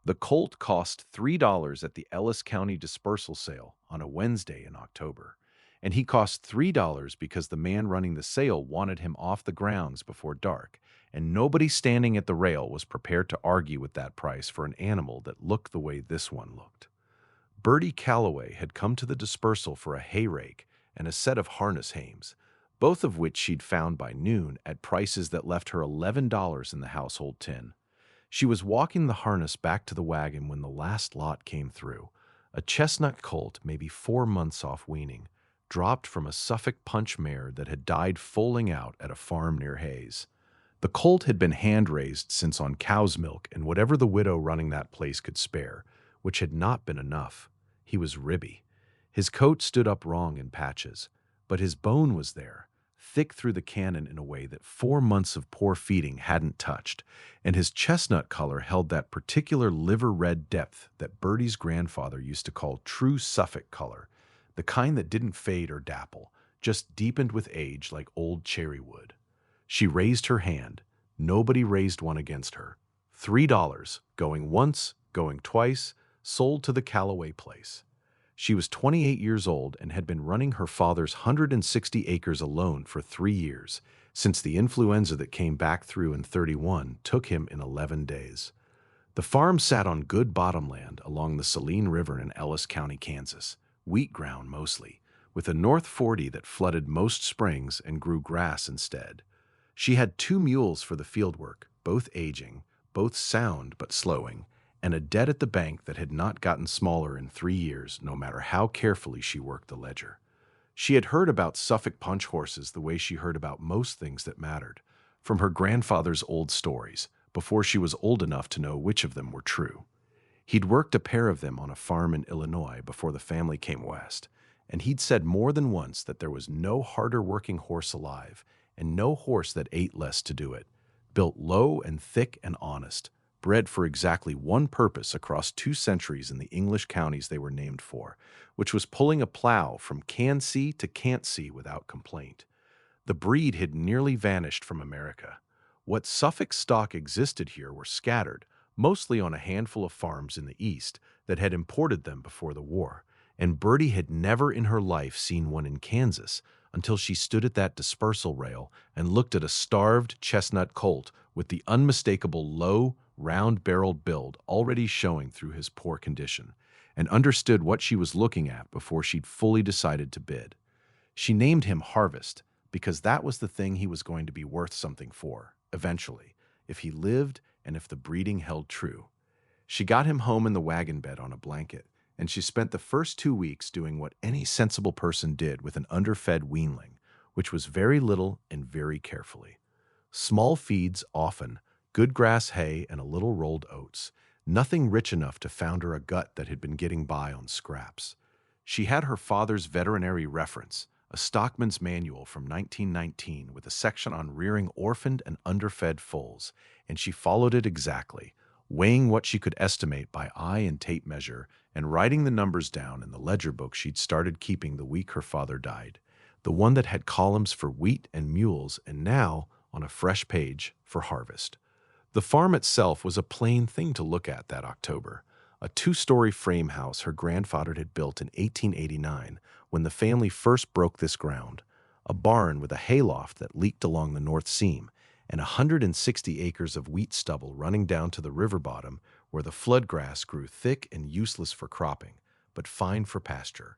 The colt cost $3 at the Ellis County dispersal sale on a Wednesday in October, and he cost $3 because the man running the sale wanted him off the grounds before dark, and nobody standing at the rail was prepared to argue with that price for an animal that looked the way this one looked. Bertie Calloway had come to the dispersal for a hay rake and a set of harness hames, both of which she'd found by noon at prices that left her $11 in the household tin. She was walking the harness back to the wagon when the last lot came through. A chestnut colt, maybe 4 months off weaning, dropped from a Suffolk Punch mare that had died foaling out at a farm near Hayes. The colt had been hand-raised since on cow's milk and whatever the widow running that place could spare, which had not been enough. He was ribby. His coat stood up wrong in patches, but his bone was there, thick through the cannon in a way that 4 months of poor feeding hadn't touched, and his chestnut color held that particular liver-red depth that Bertie's grandfather used to call true Suffolk color, the kind that didn't fade or dapple, just deepened with age like old cherry wood. She raised her hand. Nobody raised one against her. $3, going once, going twice, sold to the Calloway place. She was 28 years old and had been running her father's 160 acres alone for 3 years, since the influenza that came back through in 31 took him in 11 days. The farm sat on good bottomland along the Saline River in Ellis County, Kansas, wheat ground mostly, with a North 40 that flooded most springs and grew grass instead. She had 2 mules for the field work, both aging, both sound but slowing, and a debt at the bank that had not gotten smaller in 3 years, no matter how carefully she worked the ledger. She had heard about Suffolk Punch horses the way she heard about most things that mattered, from her grandfather's old stories, before she was old enough to know which of them were true. He'd worked a pair of them on a farm in Illinois before the family came west, and he'd said more than once that there was no harder working horse alive, and no horse that ate less to do it, built low and thick and honest, bred for exactly one purpose across 2 centuries in the English counties they were named for, which was pulling a plow from can see to can't see without complaint. The breed had nearly vanished from America. What Suffolk stock existed here were scattered, mostly on a handful of farms in the East that had imported them before the war, and Bertie had never in her life seen one in Kansas until she stood at that dispersal rail and looked at a starved chestnut colt with the unmistakable low, round-barreled build already showing through his poor condition, and understood what she was looking at before she'd fully decided to bid. She named him Harvest because that was the thing he was going to be worth something for, eventually, if he lived and if the breeding held true. She got him home in the wagon bed on a blanket, and she spent the first 2 weeks doing what any sensible person did with an underfed weanling, which was very little and very carefully. Small feeds often, good grass hay and a little rolled oats, nothing rich enough to founder a gut that had been getting by on scraps. She had her father's veterinary reference, a stockman's manual from 1919 with a section on rearing orphaned and underfed foals, and she followed it exactly, weighing what she could estimate by eye and tape measure and writing the numbers down in the ledger book she'd started keeping the week her father died, the one that had columns for wheat and mules and now, on a fresh page, for harvest. The farm itself was a plain thing to look at that October, a 2-story frame house her grandfather had built in 1889 when the family first broke this ground, a barn with a hayloft that leaked along the north seam, and 160 acres of wheat stubble running down to the river bottom where the flood grass grew thick and useless for cropping, but fine for pasture.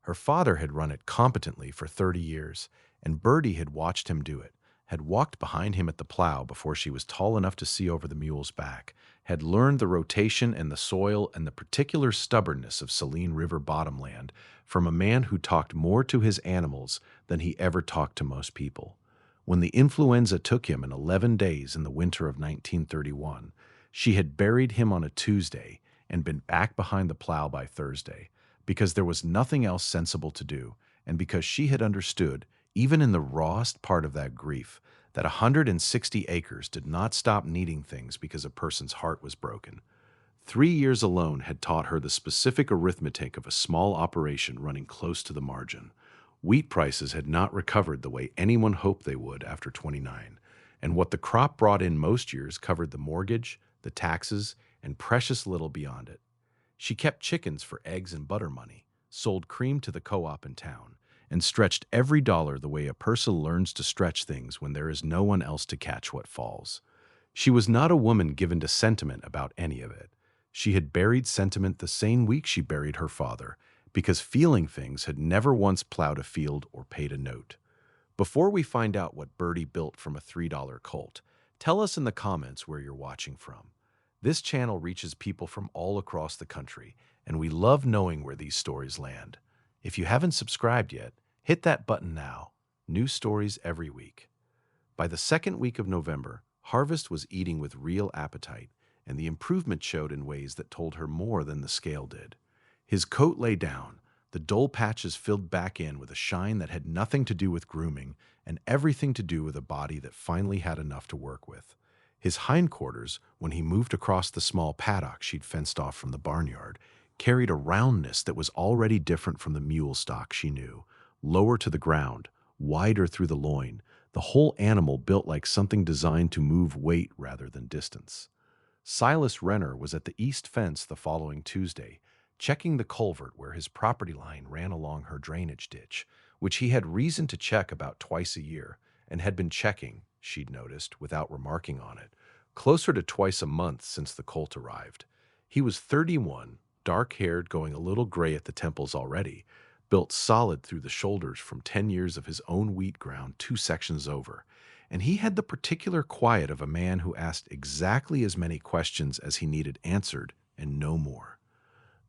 Her father had run it competently for 30 years, and Bertie had watched him do it, had walked behind him at the plow before she was tall enough to see over the mule's back, had learned the rotation and the soil and the particular stubbornness of Saline River bottomland from a man who talked more to his animals than he ever talked to most people. When the influenza took him in 11 days in the winter of 1931, she had buried him on a Tuesday and been back behind the plow by Thursday, because there was nothing else sensible to do, and because she had understood, even in the rawest part of that grief, that 160 acres did not stop needing things because a person's heart was broken. 3 years alone had taught her the specific arithmetic of a small operation running close to the margin. Wheat prices had not recovered the way anyone hoped they would after 29, and what the crop brought in most years covered the mortgage, the taxes, and precious little beyond it. She kept chickens for eggs and butter money, sold cream to the co-op in town, and stretched every dollar the way a person learns to stretch things when there is no one else to catch what falls. She was not a woman given to sentiment about any of it. She had buried sentiment the same week she buried her father, because feeling things had never once plowed a field or paid a note. Before we find out what Birdie built from a $3 colt, tell us in the comments where you're watching from. This channel reaches people from all across the country, and we love knowing where these stories land. If you haven't subscribed yet, hit that button now. New stories every week. By the second week of November, Harvest was eating with real appetite, and the improvement showed in ways that told her more than the scale did. His coat lay down, the dull patches filled back in with a shine that had nothing to do with grooming and everything to do with a body that finally had enough to work with. His hindquarters, when he moved across the small paddock she'd fenced off from the barnyard, carried a roundness that was already different from the mule stock she knew, lower to the ground, wider through the loin, the whole animal built like something designed to move weight rather than distance. Silas Renner was at the east fence the following Tuesday, checking the culvert where his property line ran along her drainage ditch, which he had reason to check about twice a year, and had been checking, she'd noticed, without remarking on it, closer to twice a month since the colt arrived. He was 31, dark-haired, going a little gray at the temples already, built solid through the shoulders from 10 years of his own wheat ground 2 sections over, and he had the particular quiet of a man who asked exactly as many questions as he needed answered, and no more.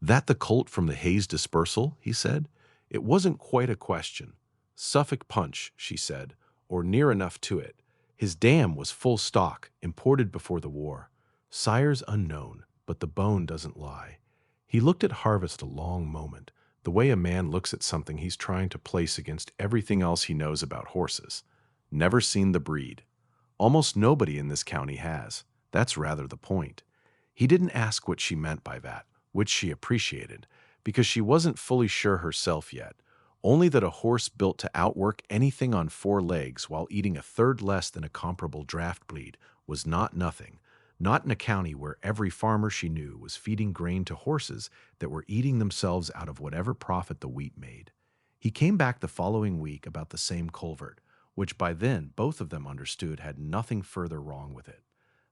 "That the colt from the Hayes dispersal?" he said. "It wasn't quite a question. Suffolk Punch," she said, "or near enough to it. His dam was full stock, imported before the war. Sire's unknown, but the bone doesn't lie." He looked at Harvest a long moment, the way a man looks at something he's trying to place against everything else he knows about horses. Never seen the breed. Almost nobody in this county has. That's rather the point. He didn't ask what she meant by that, which she appreciated, because she wasn't fully sure herself yet, only that a horse built to outwork anything on 4 legs while eating a third less than a comparable draft breed was not nothing, not in a county where every farmer she knew was feeding grain to horses that were eating themselves out of whatever profit the wheat made. He came back the following week about the same culvert, which by then both of them understood had nothing further wrong with it.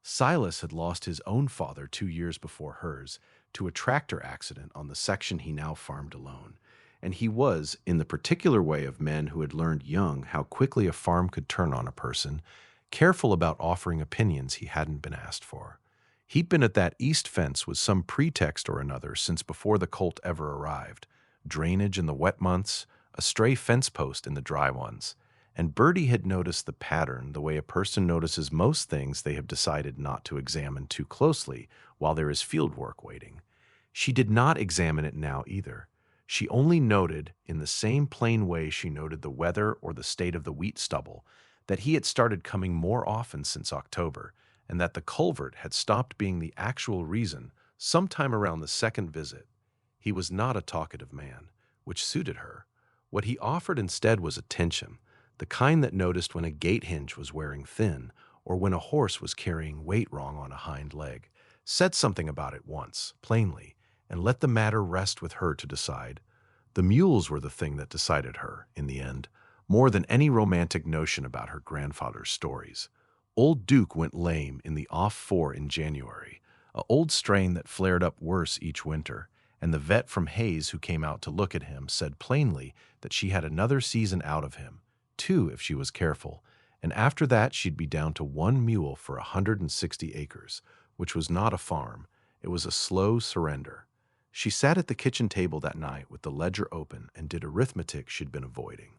Silas had lost his own father 2 years before hers to a tractor accident on the section he now farmed alone, and he was, in the particular way of men who had learned young how quickly a farm could turn on a person, careful about offering opinions he hadn't been asked for. He'd been at that east fence with some pretext or another since before the colt ever arrived: drainage in the wet months, a stray fence post in the dry ones. And Birdie had noticed the pattern the way a person notices most things they have decided not to examine too closely while there is field work waiting. She did not examine it now either. She only noted, in the same plain way she noted the weather or the state of the wheat stubble, that he had started coming more often since October, and that the culvert had stopped being the actual reason sometime around the second visit. He was not a talkative man, which suited her. What he offered instead was attention, the kind that noticed when a gate hinge was wearing thin or when a horse was carrying weight wrong on a hind leg, said something about it once, plainly, and let the matter rest with her to decide. The mules were the thing that decided her, in the end, more than any romantic notion about her grandfather's stories. Old Duke went lame in the off-4 in January, a old strain that flared up worse each winter, and the vet from Hayes who came out to look at him said plainly that she had another season out of him, 2 if she was careful, and after that she'd be down to 1 mule for 160 acres, which was not a farm. It was a slow surrender. She sat at the kitchen table that night with the ledger open and did arithmetic she'd been avoiding.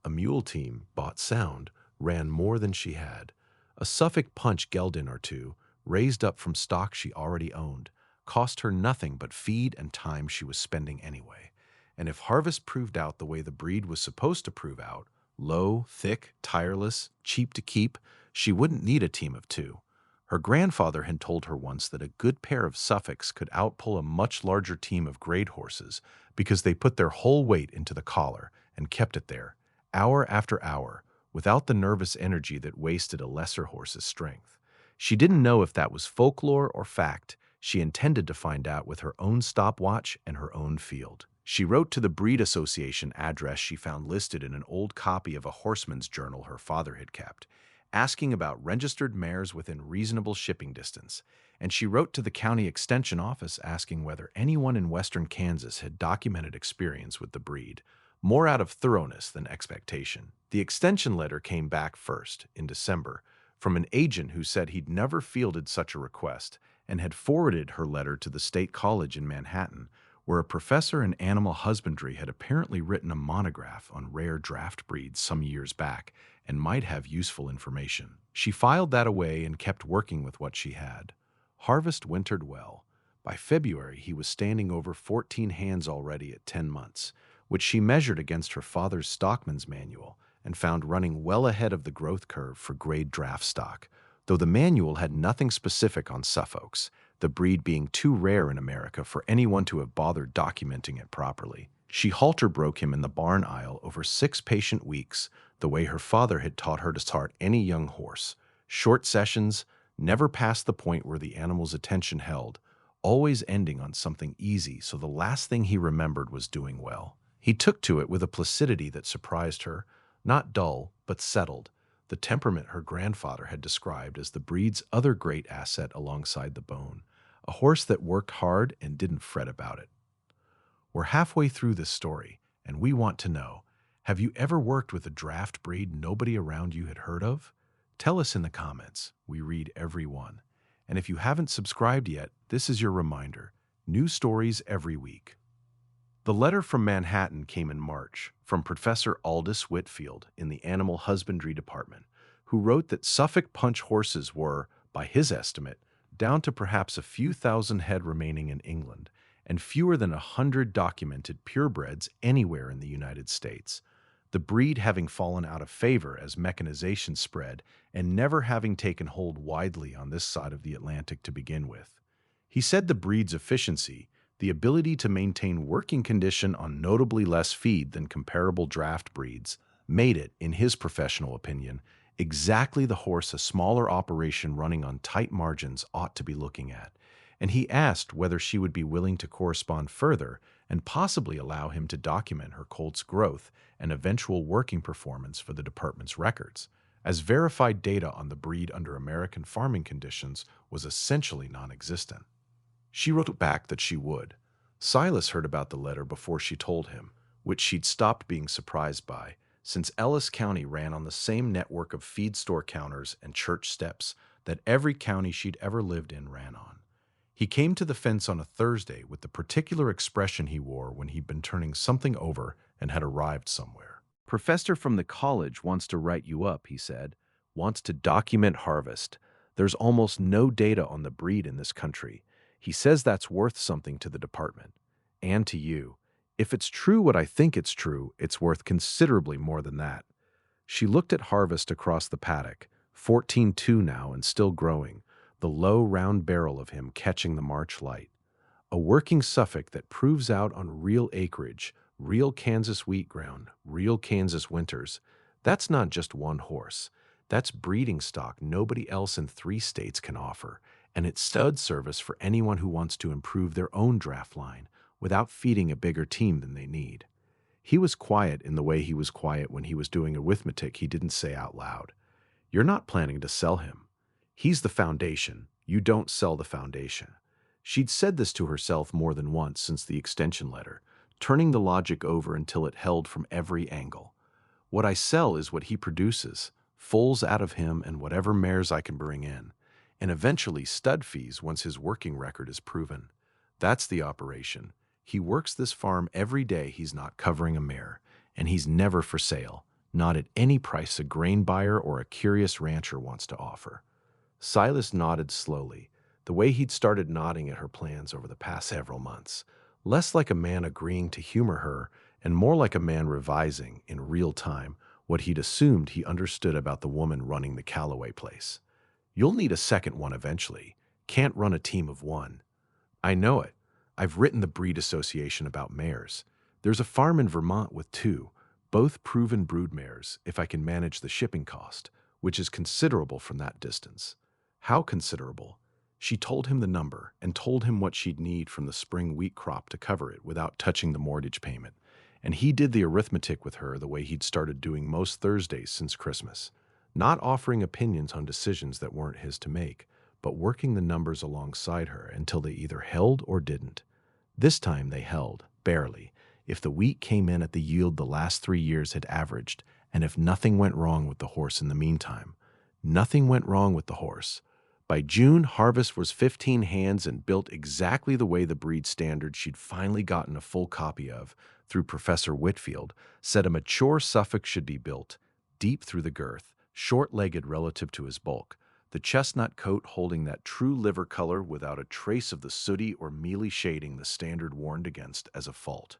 A mule team, bought sound, ran more than she had. A Suffolk Punch gelding or 2, raised up from stock she already owned, cost her nothing but feed and time she was spending anyway. And if Harvest proved out the way the breed was supposed to prove out, low, thick, tireless, cheap to keep, she wouldn't need a team of 2. Her grandfather had told her once that a good pair of Suffolks could outpull a much larger team of grade horses because they put their whole weight into the collar and kept it there, hour after hour, without the nervous energy that wasted a lesser horse's strength. She didn't know if that was folklore or fact. She intended to find out with her own stopwatch and her own field. She wrote to the Breed Association address she found listed in an old copy of a horseman's journal her father had kept, asking about registered mares within reasonable shipping distance, and she wrote to the county extension office asking whether anyone in western Kansas had documented experience with the breed, more out of thoroughness than expectation. The extension letter came back first, in December, from an agent who said he'd never fielded such a request and had forwarded her letter to the State College in Manhattan, where a professor in animal husbandry had apparently written a monograph on rare draft breeds some years back and might have useful information. She filed that away and kept working with what she had. Harvest wintered well. By February, he was standing over 14 hands already at 10 months, which she measured against her father's stockman's manual and found running well ahead of the growth curve for grade draft stock, though the manual had nothing specific on Suffolks, the breed being too rare in America for anyone to have bothered documenting it properly. She halter broke him in the barn aisle over 6 patient weeks, the way her father had taught her to start any young horse. Short sessions, never past the point where the animal's attention held, always ending on something easy, so the last thing he remembered was doing well. He took to it with a placidity that surprised her, not dull, but settled, the temperament her grandfather had described as the breed's other great asset alongside the bone, a horse that worked hard and didn't fret about it. We're halfway through this story, and we want to know, have you ever worked with a draft breed nobody around you had heard of? Tell us in the comments. We read every one. And if you haven't subscribed yet, this is your reminder. New stories every week. The letter from Manhattan came in March from Professor Aldous Whitfield in the Animal Husbandry Department, who wrote that Suffolk Punch horses were, by his estimate, down to perhaps a few thousand head remaining in England, and fewer than 100 documented purebreds anywhere in the United States, the breed having fallen out of favor as mechanization spread and never having taken hold widely on this side of the Atlantic to begin with. He said the breed's efficiency, the ability to maintain working condition on notably less feed than comparable draft breeds, made it, in his professional opinion, exactly the horse a smaller operation running on tight margins ought to be looking at, and he asked whether she would be willing to correspond further and possibly allow him to document her colt's growth and eventual working performance for the department's records, as verified data on the breed under American farming conditions was essentially non-existent. She wrote back that she would. Silas heard about the letter before she told him, which she'd stopped being surprised by, since Ellis County ran on the same network of feed store counters and church steps that every county she'd ever lived in ran on. He came to the fence on a Thursday with the particular expression he wore when he'd been turning something over and had arrived somewhere. Professor from the college wants to write you up, he said, wants to document harvest. There's almost no data on the breed in this country. He says that's worth something to the department. And to you. If it's true what I think it's true, it's worth considerably more than that. She looked at Harvest across the paddock, 14-2 now and still growing, the low, round barrel of him catching the March light. A working Suffolk that proves out on real acreage, real Kansas wheat ground, real Kansas winters. That's not just one horse. That's breeding stock nobody else in 3 states can offer, and it's stud service for anyone who wants to improve their own draft line without feeding a bigger team than they need. He was quiet in the way he was quiet when he was doing arithmetic he didn't say out loud. You're not planning to sell him. He's the foundation. You don't sell the foundation. She'd said this to herself more than once since the extension letter, turning the logic over until it held from every angle. What I sell is what he produces, foals out of him and whatever mares I can bring in, and eventually stud fees once his working record is proven. That's the operation. He works this farm every day he's not covering a mare, and he's never for sale, not at any price a grain buyer or a curious rancher wants to offer. Silas nodded slowly, the way he'd started nodding at her plans over the past several months, less like a man agreeing to humor her and more like a man revising, in real time, what he'd assumed he understood about the woman running the Callaway place. You'll need a second one eventually. Can't run a team of one. I know it. I've written the Breed Association about mares. There's a farm in Vermont with 2, both proven brood mares, if I can manage the shipping cost, which is considerable from that distance. How considerable? She told him the number and told him what she'd need from the spring wheat crop to cover it without touching the mortgage payment. And he did the arithmetic with her the way he'd started doing most Thursdays since Christmas, not offering opinions on decisions that weren't his to make, but working the numbers alongside her until they either held or didn't. This time they held, barely, if the wheat came in at the yield the last 3 years had averaged, and if nothing went wrong with the horse in the meantime. Nothing went wrong with the horse. By June, Harvest was 15 hands and built exactly the way the breed standard she'd finally gotten a full copy of through Professor Whitfield said a mature Suffolk should be built, deep through the girth, short-legged relative to his bulk, the chestnut coat holding that true liver color without a trace of the sooty or mealy shading the standard warned against as a fault.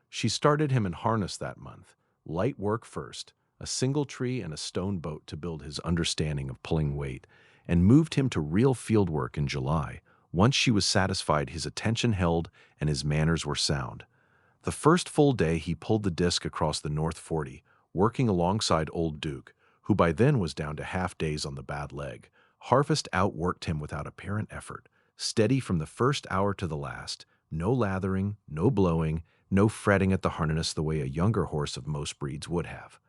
She started him in harness that month, light work first, a single tree and a stone boat to build his understanding of pulling weight, and moved him to real field work in July, once she was satisfied his attention held and his manners were sound. The first full day he pulled the disc across the North 40, working alongside Old Duke, who by then was down to half days on the bad leg. Harvest outworked him without apparent effort, steady from the first hour to the last, no lathering, no blowing, no fretting at the harness the way a younger horse of most breeds would have.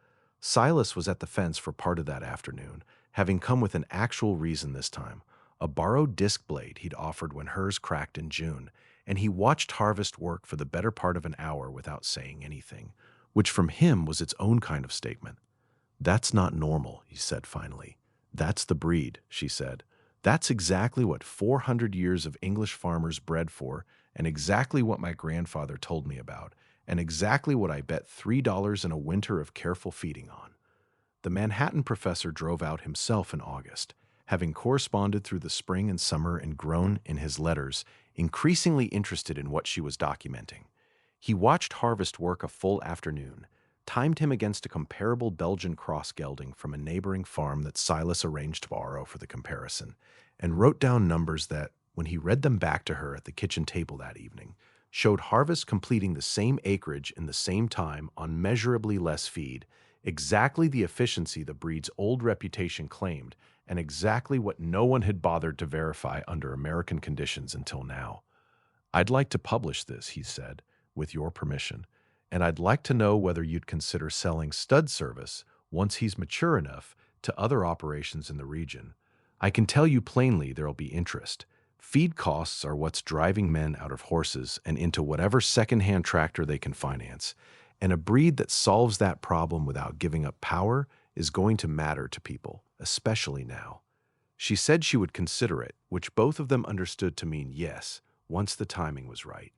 Silas was at the fence for part of that afternoon, having come with an actual reason this time, a borrowed disc blade he'd offered when hers cracked in June, and he watched Harvest work for the better part of an hour without saying anything, which from him was its own kind of statement. "That's not normal," he said finally. "That's the breed," she said. "That's exactly what 400 years of English farmers bred for, and exactly what my grandfather told me about, and exactly what I bet $3 in a winter of careful feeding on." The Manhattan professor drove out himself in August, having corresponded through the spring and summer and grown, in his letters, increasingly interested in what she was documenting. He watched Harvest work a full afternoon, timed him against a comparable Belgian cross gelding from a neighboring farm that Silas arranged to borrow for the comparison, and wrote down numbers that, when he read them back to her at the kitchen table that evening, showed Harvest completing the same acreage in the same time on measurably less feed, exactly the efficiency the breed's old reputation claimed, and exactly what no one had bothered to verify under American conditions until now. "I'd like to publish this," he said, "with your permission, and I'd like to know whether you'd consider selling stud service, once he's mature enough, to other operations in the region. I can tell you plainly there'll be interest. Feed costs are what's driving men out of horses and into whatever second-hand tractor they can finance, and a breed that solves that problem without giving up power is going to matter to people, especially now." She said she would consider it, which both of them understood to mean yes, once the timing was right.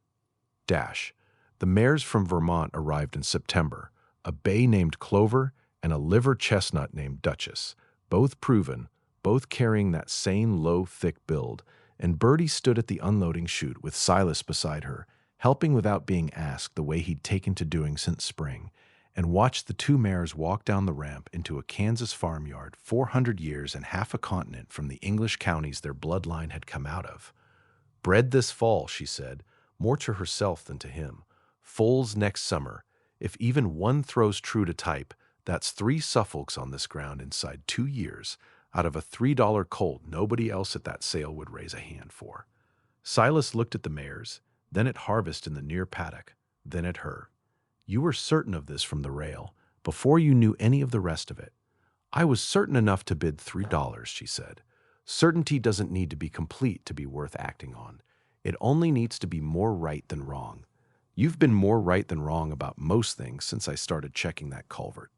The mares from Vermont arrived in September, a bay named Clover and a liver chestnut named Duchess, both proven, both carrying that same low, thick build, and Bertie stood at the unloading chute with Silas beside her, helping without being asked the way he'd taken to doing since spring, and watched the two mares walk down the ramp into a Kansas farmyard 400 years and half a continent from the English counties their bloodline had come out of. "Bred this fall," she said, more to herself than to him. "Foals next summer. If even one throws true to type, that's 3 Suffolks on this ground inside 2 years, out of a $3 colt nobody else at that sale would raise a hand for." Silas looked at the mares, then at Harvest in the near paddock, then at her. "You were certain of this from the rail, before you knew any of the rest of it." "I was certain enough to bid $3, she said. "Certainty doesn't need to be complete to be worth acting on. It only needs to be more right than wrong. You've been more right than wrong about most things since I started checking that culvert."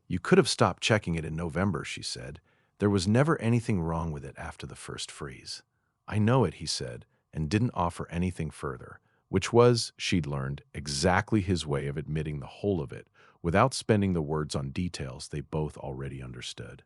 "You could have stopped checking it in November," she said. "There was never anything wrong with it after the first freeze." "I know it," he said, and didn't offer anything further, which was, she'd learned, exactly his way of admitting the whole of it, without spending the words on details they both already understood.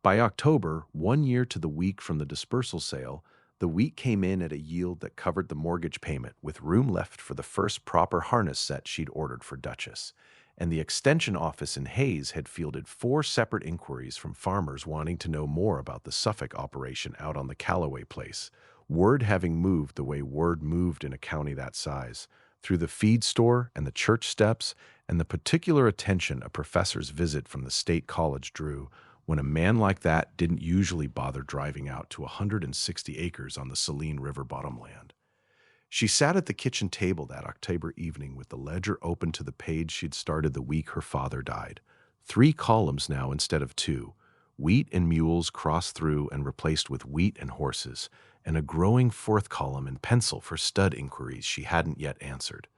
By October, 1 year to the week from the dispersal sale, the wheat came in at a yield that covered the mortgage payment, with room left for the first proper harness set she'd ordered for Duchess, and the extension office in Hayes had fielded 4 separate inquiries from farmers wanting to know more about the Suffolk operation out on the Callaway place, word having moved the way word moved in a county that size, through the feed store and the church steps, and the particular attention a professor's visit from the State College drew, when a man like that didn't usually bother driving out to 160 acres on the Saline River bottomland. She sat at the kitchen table that October evening with the ledger open to the page she'd started the week her father died. 3 columns now instead of 2. Wheat and mules crossed through and replaced with wheat and horses, and a growing 4th column in pencil for stud inquiries she hadn't yet answered.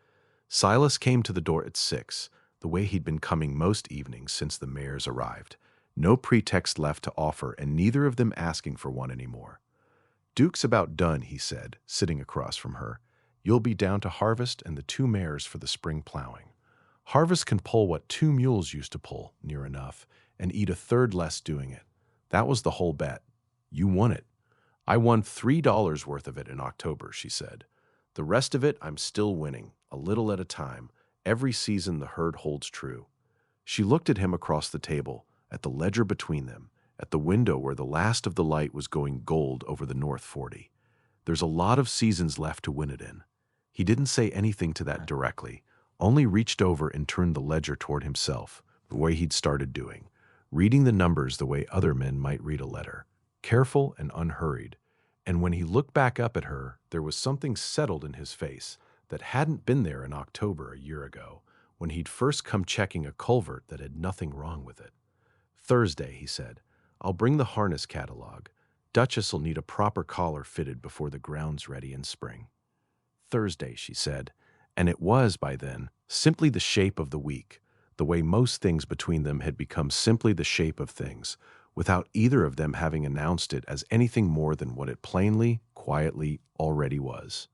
Silas came to the door at 6, the way he'd been coming most evenings since the mares arrived. No pretext left to offer, and neither of them asking for one anymore. "Duke's about done," he said, sitting across from her. "You'll be down to harvest and the 2 mares for the spring plowing. Harvest can pull what 2 mules used to pull, near enough, and eat a third less doing it. That was the whole bet. You won it. I won $3 worth of it in October," she said. "The rest of it I'm still winning, a little at a time. Every season the herd holds true." She looked at him across the table, at the ledger between them, at the window where the last of the light was going gold over the North 40. "There's a lot of seasons left to win it in." He didn't say anything to that directly, only reached over and turned the ledger toward himself, the way he'd started doing, reading the numbers the way other men might read a letter, careful and unhurried. And when he looked back up at her, there was something settled in his face that hadn't been there in October a year ago, when he'd first come checking a culvert that had nothing wrong with it. "Thursday," he said. "I'll bring the harness catalog. Duchess'll need a proper collar fitted before the ground's ready in spring." Thursday, she said, and it was, by then, simply the shape of the week, the way most things between them had become simply the shape of things, without either of them having announced it as anything more than what it plainly, quietly, already was. ...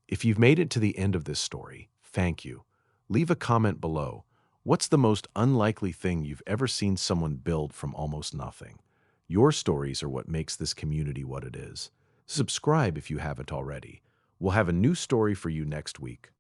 If you've made it to the end of this story, thank you. Leave a comment below. What's the most unlikely thing you've ever seen someone build from almost nothing? Your stories are what makes this community what it is. Subscribe if you haven't already. We'll have a new story for you next week.